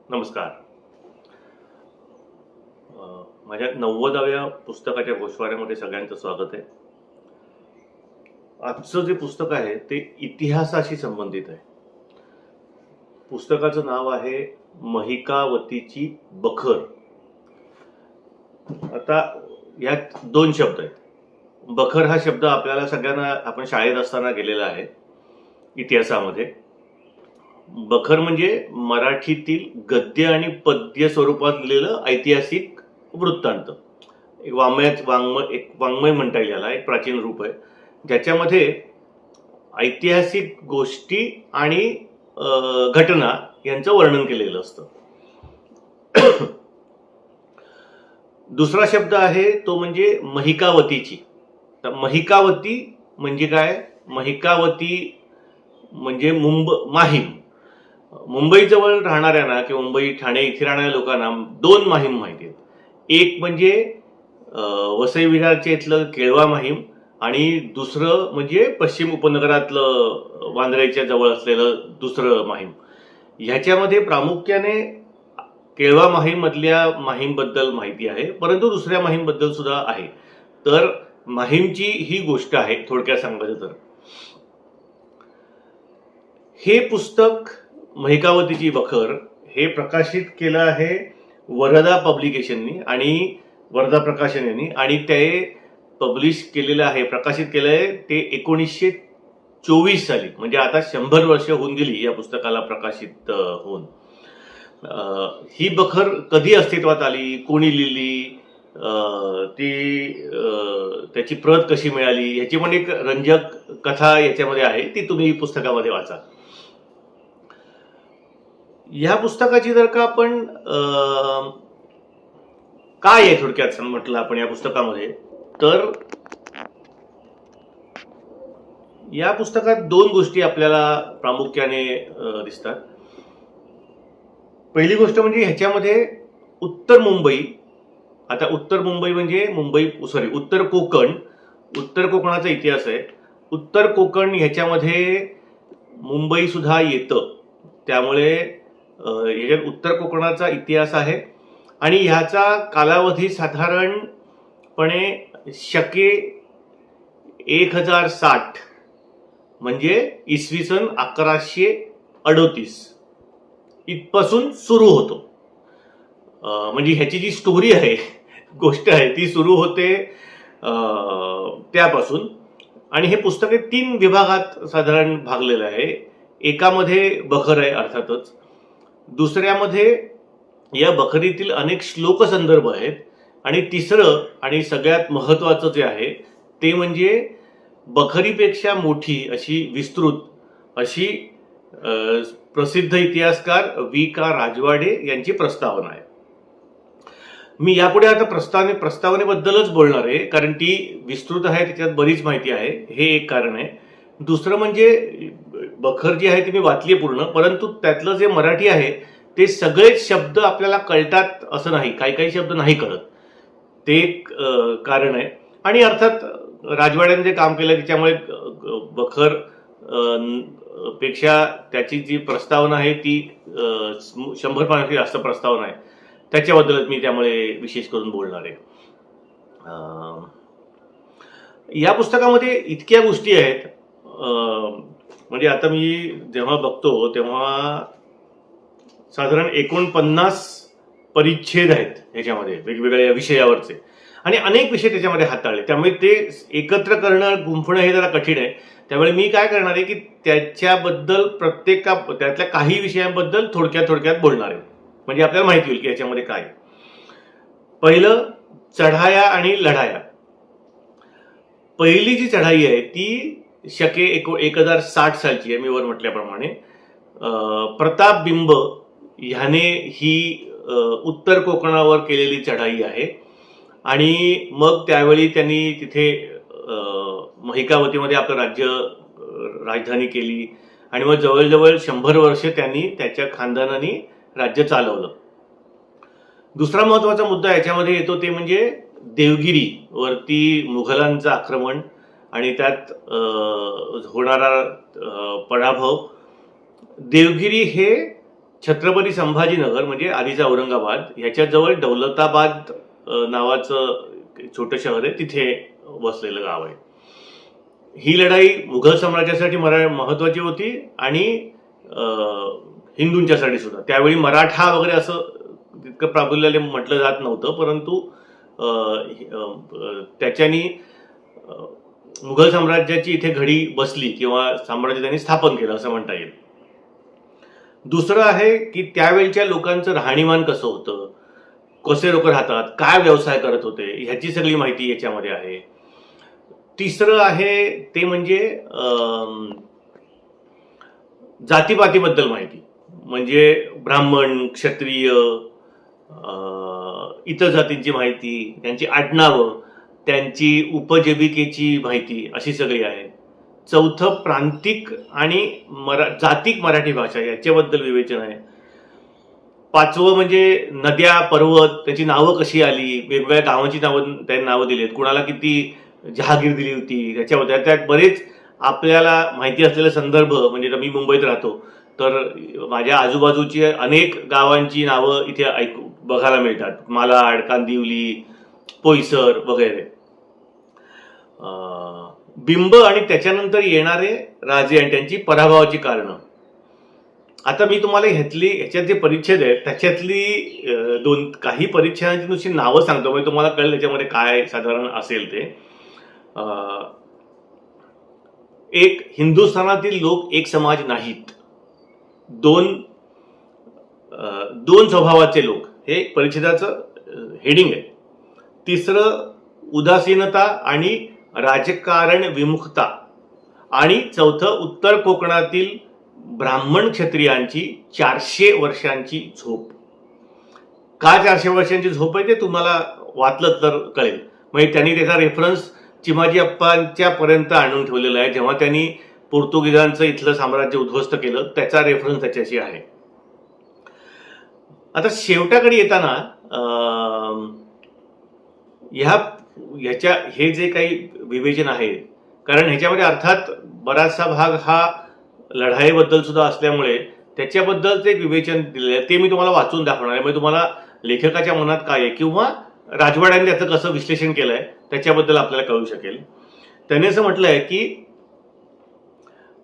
नमस्कार. माझ्या 90व्या पुस्तकाच्या गोषवाऱ्यामध्ये सगळ्यांचं स्वागत आहे. आजचं जे पुस्तक आहे ते इतिहासाशी संबंधित आहे. पुस्तकाचं नाव आहे महिकावतीची बखर. आता यात दोन शब्द आहेत. बखर हा शब्द आपल्याला सगळ्यांना आपण शाळेत असताना गेलेला आहे इतिहासामध्ये. बखर म्हणजे मराठीतील गद्य आणि पद्य स्वरूपात लिहिलेलं ऐतिहासिक वृत्तांत. एक वाङ्मय म्हणता येईल याला. एक प्राचीन रूप आहे ज्याच्यामध्ये ऐतिहासिक गोष्टी आणि घटना यांचं वर्णन केलेलं असतं. दुसरा शब्द आहे तो म्हणजे महिकावतीची. तर महिकावती म्हणजे काय? महिकावती म्हणजे माहीम. मुंबईजवळ राहणाऱ्यांना किंवा मुंबई ठाणे इथे राहणाऱ्या लोकांना दोन माहीम माहिती आहेत. एक म्हणजे वसई विरारच्या इथलं केळवा माहीम आणि दुसरं म्हणजे पश्चिम उपनगरातलं वांद्र्याच्या जवळ असलेलं दुसरं माहीम. ह्याच्यामध्ये प्रामुख्याने केळवा माहीम मधल्या माहीमबद्दल माहिती आहे, परंतु दुसऱ्या माहीमबद्दल सुद्धा आहे. तर माहीमची ही गोष्ट आहे थोडक्यात सांगायचं तर. हे पुस्तक महिकावतीची बखर हे प्रकाशित केलं आहे वरदा पब्लिकेशननी आणि वरदा प्रकाशन यांनी, आणि ते पब्लिश केलेलं आहे, प्रकाशित केलं आहे ते 1924 साली. म्हणजे आता 100 वर्ष होऊन गेली या पुस्तकाला प्रकाशित होऊन. ही बखर कधी अस्तित्वात आली, कोणी लिहिली, त्याची प्रत कशी मिळाली याची पण एक रंजक कथा याच्यामध्ये आहे, ती तुम्ही पुस्तकामध्ये वाचा. या पुस्तकाची जर का आपण काय आहे थोडक्यात म्हटलं आपण या पुस्तकामध्ये, तर या पुस्तकात दोन गोष्टी आपल्याला प्रामुख्याने दिसतात. पहिली गोष्ट म्हणजे ह्याच्यामध्ये उत्तर मुंबई, आता उत्तर मुंबई म्हणजे उत्तर कोकण, उत्तर कोकणाचा इतिहास आहे. उत्तर कोकण ह्याच्यामध्ये मुंबई सुद्धा येतं, त्यामुळे ह्याच्यात उत्तर कोकणाचा इतिहास आहे. आणि ह्याचा कालावधी साधारणपणे शके 1060 म्हणजे इसवी सन 1138 इथपासून सुरू होतो. म्हणजे ह्याची जी स्टोरी आहे, गोष्ट आहे, ती सुरू होते त्यापासून. आणि हे पुस्तक 3 विभागात साधारण भागलेलं आहे. एकामध्ये बखर आहे अर्थातच, दुसऱ्यामध्ये या बखरीतील अनेक श्लोक संदर्भ आहेत, आणि तिसरं आणि सगळ्यात महत्वाचं जे आहे ते म्हणजे बखरीपेक्षा मोठी अशी विस्तृत अशी प्रसिद्ध इतिहासकार वी.का. राजवाडे यांची प्रस्तावना आहे. मी यापुढे आता प्रस्तावनेबद्दलच बोलणार आहे, कारण ती विस्तृत आहे, त्याच्यात बरीच माहिती आहे, हे एक कारण आहे. दुसरं म्हणजे बखर जी आहे ती मी वाचली पूर्ण, परंतु त्यातलं जे मराठी आहे ते सगळेच शब्द आपल्याला कळतात असं नाही, काही शब्द नाही कळत, ते एक कारण आहे. आणि अर्थात राजवाड्याने जे काम केलं त्याच्यामुळे बखर पेक्षा त्याची जी प्रस्तावना आहे ती 100 पानांची जास्त प्रस्तावना आहे, त्याच्याबद्दलच मी त्यामुळे विशेष करून बोलणार आहे. या पुस्तकामध्ये इतक्या गोष्टी आहेत, म्हणजे आता मी जेव्हा बघतो तेव्हा साधारण 49 परिच्छेद आहेत ह्याच्यामध्ये वेगवेगळ्या विषयावरचे, आणि अनेक विषय त्याच्यामध्ये हाताळले, त्यामुळे ते एकत्र करणं, गुंफणं हे जरा कठीण आहे. त्यामुळे मी काय करणार आहे की त्याच्याबद्दल त्यातल्या काही विषयांबद्दल थोडक्यात बोलणार आहे, म्हणजे आपल्याला माहिती होईल की याच्यामध्ये काय. पहिलं, चढाया आणि लढाया. पहिली जी चढाई आहे ती शके 1060 सालची आहे, मी वर म्हटल्याप्रमाणे. प्रताप बिंब ह्याने ही उत्तर कोकणावर केलेली चढाई आहे. आणि मग त्यावेळी त्यांनी तिथे महिकावतीमध्ये आपलं राजधानी केली, आणि मग जवळजवळ 100 वर्ष त्यांनी त्याच्या खानदानाने राज्य चालवलं. दुसरा महत्वाचा मुद्दा याच्यामध्ये येतो ते म्हणजे देवगिरी वरती मुघलांचं आक्रमण आणि त्यात होणारा पराभव. देवगिरी हे छत्रपती संभाजीनगर म्हणजे आधीचा औरंगाबाद ह्याच्याजवळ दौलताबाद नावाचं छोटं शहर आहे, तिथे वसलेलं गाव आहे. ही लढाई मुघल साम्राज्यासाठी महत्वाची होती आणि हिंदूंच्यासाठी सुद्धा. त्यावेळी मराठा वगैरे असं तितकं प्राबल्याने म्हटलं जात नव्हतं, परंतु त्याच्यानी मुघल साम्राज्याची इथे घडी बसली किंवा साम्राज्य त्यांनी स्थापन केलं असं म्हणता येईल. दुसरं आहे की त्यावेळच्या लोकांचं राहणीमान कसं होतं, कसे लोक राहतात, काय व्यवसाय करत होते, ह्याची सगळी माहिती याच्यामध्ये आहे. तिसरं आहे ते म्हणजे जातीपातीबद्दल माहिती, म्हणजे ब्राह्मण, क्षत्रिय, इतर जातींची माहिती, त्यांची आडनावं, त्यांची उपजीविकेची माहिती, अशी सगळी आहे. चौथं प्रांतिक आणि जातिक मराठी भाषा याच्याबद्दल विवेचन आहे. पाचवं म्हणजे नद्या, पर्वत, त्याची नावं कशी आली, वेगवेगळ्या गावांची त्यांनी नावं दिलीत, कुणाला किती जहागीर दिली होती त्याच्याबद्दल. त्यात बरेच आपल्याला माहिती असलेले संदर्भ, म्हणजे मी मुंबईत राहतो तर माझ्या आजूबाजूची अनेक गावांची नावं इथे बघायला मिळतात. मालाड, कांदिवली, पोईसर वगैरे. बिंब आणि त्याच्यानंतर येणारे राजे आणि त्यांची पराभवाची कारणं. आता मी तुम्हाला ह्याच्यात जे परिच्छेद आहेत त्याच्यातली काही परिच्छेदांची नुसती नावं सांगतो, म्हणजे तुम्हाला कळेल त्याच्यामध्ये काय साधारण असेल ते. एक, हिंदुस्थानातील लोक एक समाज नाहीत. दोन स्वभावाचे लोक, हे परिच्छेदाचं हेडिंग आहे. तिसरं, उदासीनता आणि राजकारण विमुखता. आणि चौथं, उत्तर कोकणातील ब्राह्मण क्षत्रियांची 400 वर्षांची झोप. का 400 वर्षांची झोप आहे ते तुम्हाला वाचलं तर कळेल. म्हणजे त्यांनी त्याचा रेफरन्स चिमाजी अप्पांच्या पर्यंत आणून ठेवलेला आहे, जेव्हा त्यांनी पोर्तुगीजांचं इथलं साम्राज्य उद्ध्वस्त केलं, त्याचा रेफरन्स त्याच्याशी आहे. आता शेवटाकडे येताना हे जे काही विवेचन आहे, कारण ह्याच्यामध्ये अर्थात बराचसा भाग हा लढाईबद्दल सुद्धा असल्यामुळे त्याच्याबद्दलचं एक विवेचन दिलेलं आहे, ते मी तुम्हाला वाचून दाखवणार आहे. म्हणजे तुम्हाला लेखकाच्या मनात काय आहे किंवा राजवाड्याने त्याचं कसं विश्लेषण केलंय त्याच्याबद्दल आपल्याला कळू शकेल. त्याने असं म्हटलंय की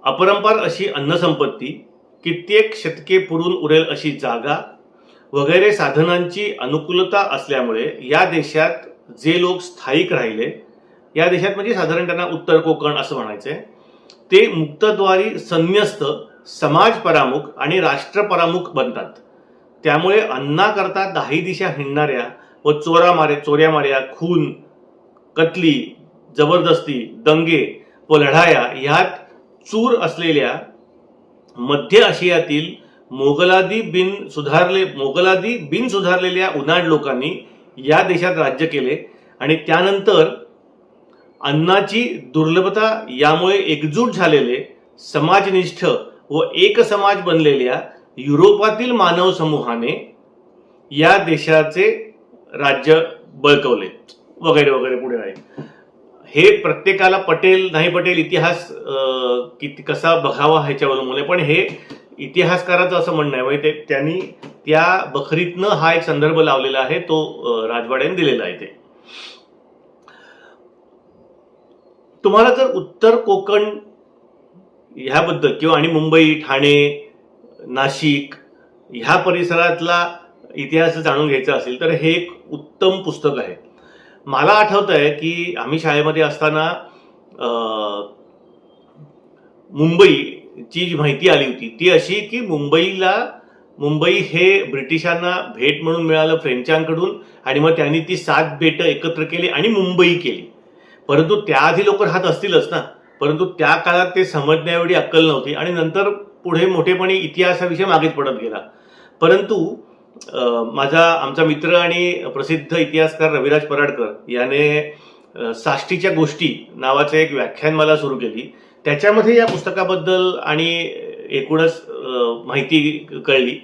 अपरंपार अशी अन्नसंपत्ती, कित्येक शतके पुरून उरेल अशी जागा वगैरे साधनांची अनुकूलता असल्यामुळे या देशात जे लोक स्थायिक राहिले, या देशात म्हणजे साधारण त्यांना उत्तर कोकण असं म्हणायचंय, ते मुक्तद्वारी संन्यस्त, समाज परामुख आणि राष्ट्र परामुख बनतात. त्यामुळे अन्नाकरता 10 दिशा हिंडणाऱ्या व चोऱ्या माऱ्या, खून, कतली, जबरदस्ती, दंगे व लढाया ह्यात चूर असलेल्या मध्य आशियातील मोगलादी बिन सुधारलेल्या उनाड लोकांनी या देशात राज्य केले आणि त्यानंतर अन्नाची दुर्लभता यामुळे एकजूट झालेले, समाजनिष्ठ व एक समाज बनलेल्या युरोपातील मानव समूहाने या देशाचे राज्य बळकवले वगैरे वगैरे पुढे आहे. हे प्रत्येकाला पटेल नाही पटेल, इतिहास कसा बघावा ह्याच्यावर अवलंबून आहे, पण हे इतिहासकाराचं असं म्हणणं आहे. म्हणजे त्यांनी त्या बखरीतनं हा एक संदर्भ लावलेला आहे, तो राजवाड्याने दिलेला आहे. ते तुम्हाला जर उत्तर कोकण ह्याबद्दल किंवा आणि मुंबई, ठाणे, नाशिक ह्या परिसरातला इतिहास जाणून घ्यायचा असेल तर हे एक उत्तम पुस्तक आहे. मला आठवत आहे की आम्ही शाळेमध्ये असताना मुंबईची जी माहिती आली होती ती अशी की मुंबई हे ब्रिटिशांना भेट म्हणून मिळालं फ्रेंचांकडून, आणि मग त्यांनी ती 7 बेटं एकत्र केली आणि मुंबई केली. परंतु त्याआधी लोक राहत असतीलच ना, परंतु त्या काळात ते समजण्या एवढी अक्कल नव्हती आणि नंतर पुढे मोठेपणी इतिहासाविषयी मागेच पडत गेला. परंतु आमचा मित्र आणि प्रसिद्ध इतिहासकार रविराज पराडकर याने साष्टीच्या गोष्टी नावाचं एक व्याख्यान मला सुरू केली. त्याच्यामध्ये या पुस्तकाबद्दल आणि एकूणच माहिती कळली.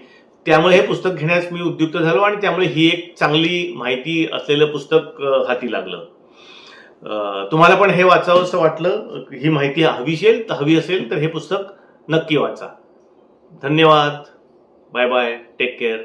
त्यामुळे हे पुस्तक घेण्यास मी उद्युक्त झालो आणि त्यामुळे ही एक चांगली माहिती असलेलं पुस्तक हाती लागलं. तुम्हाला पण हे वाचावं असं वाटलं, ही माहिती हवी असेल तर हे पुस्तक नक्की वाचा. धन्यवाद. Bye bye, take care.